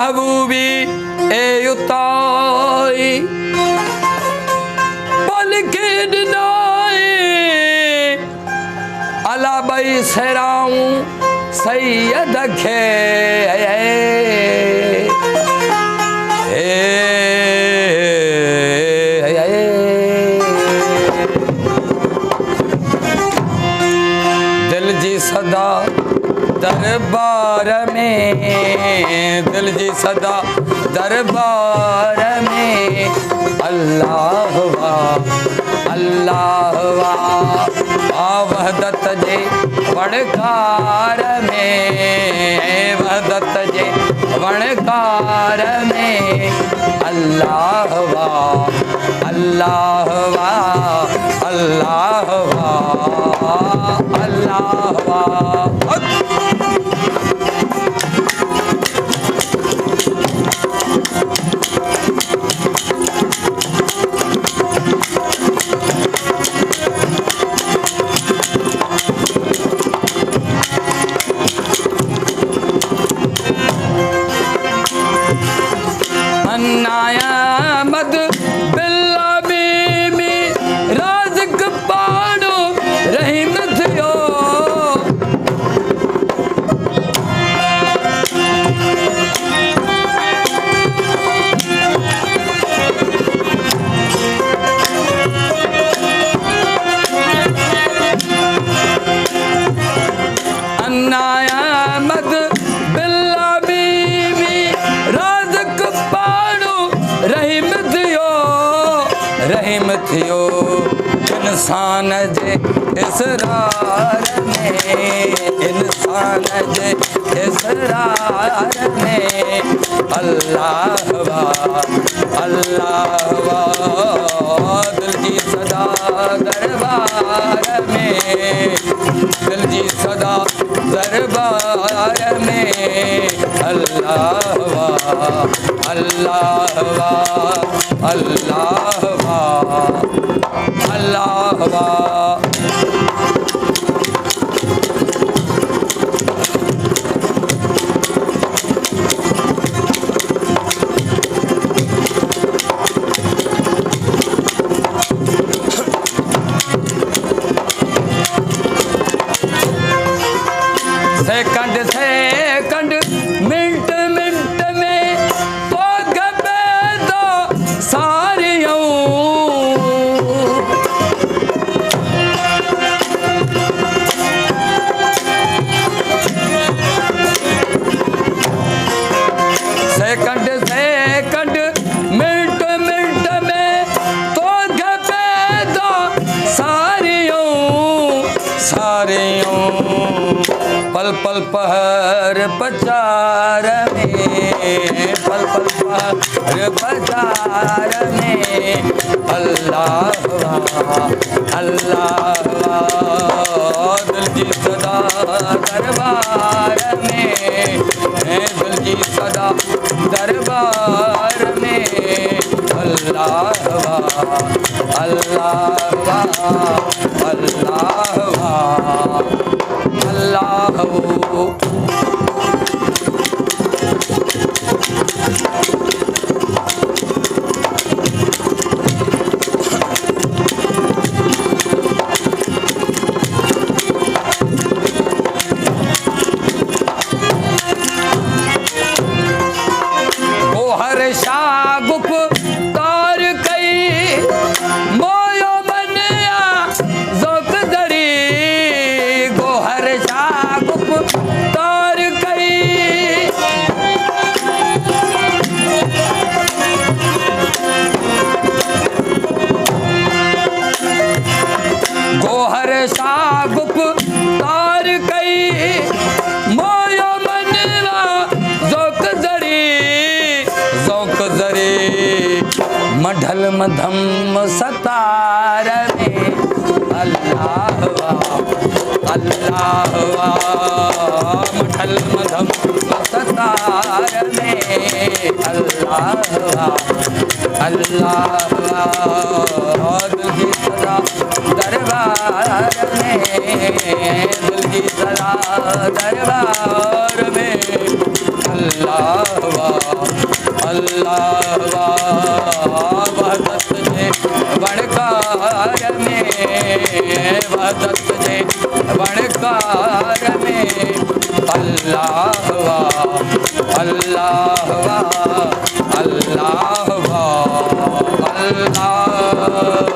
महबूबी ए उताई पल के डिनाए अला बई सराऊं सैयद खे दिल जी सदा दरबार में, दिल जी सदा दरबार में अल्लाह वाह अल्लाह वाह वहदत जे वणकार में, वहदत जे वणकार में अल्लाह वाह अल्लाह वाह अल्लाह वाह अल्लाह वाह। अन्नायामद बिल्ला बीमी राज़िक पाड़ो रहीम थियो अन्नायामद बिल्ला बीमी राज़िक पाड़ो रहीम थियो, रहीम थियो इंसान जे इसरार में, इंसान जे इसरार में अल्लाह वाह अल्लाह वाह। दिल जी सदा दरबार में, दिल जी सदा दरबार में अल्लाह वाह अल्लाह वाह अल्लाह वाह अल्लाह वाह। सेकंड सेकंड मिनट मिनट में तो गबे दो सारियों सेकंड सेकंड मिनट मिनट में तो गबे दो सारियों सारियों पल पल पहर पचार में, पल पल पहर पचार में अल्लाह वाह अल्लाह वाह। दिल जी सदा दरबार में, दिल जी सदा दरबार में अल्लाह वाह अल्लाह वाह अल्लाह वाह अल्लाह हो। गोहर शागुफ तार कई मोयो बनया ज़ौक़ दरी, गोहर शागुफ तार कई गोहर शागुफ तार कई मोयो बनवा ज़ौक़ दरी, ज़ौक़ दरी मढल मधम सतार में अल्लाह वाह अल्लाह वाह। मढल मधम सतार में अल्लाह वाह अल्लाह वाह। दिल की सदा दरबार में, दिल की सदा दरबार में अल्लाह वाह दरबार में अल्लाह वाह अल्लाह वाह अल्लाह वाह अल्लाह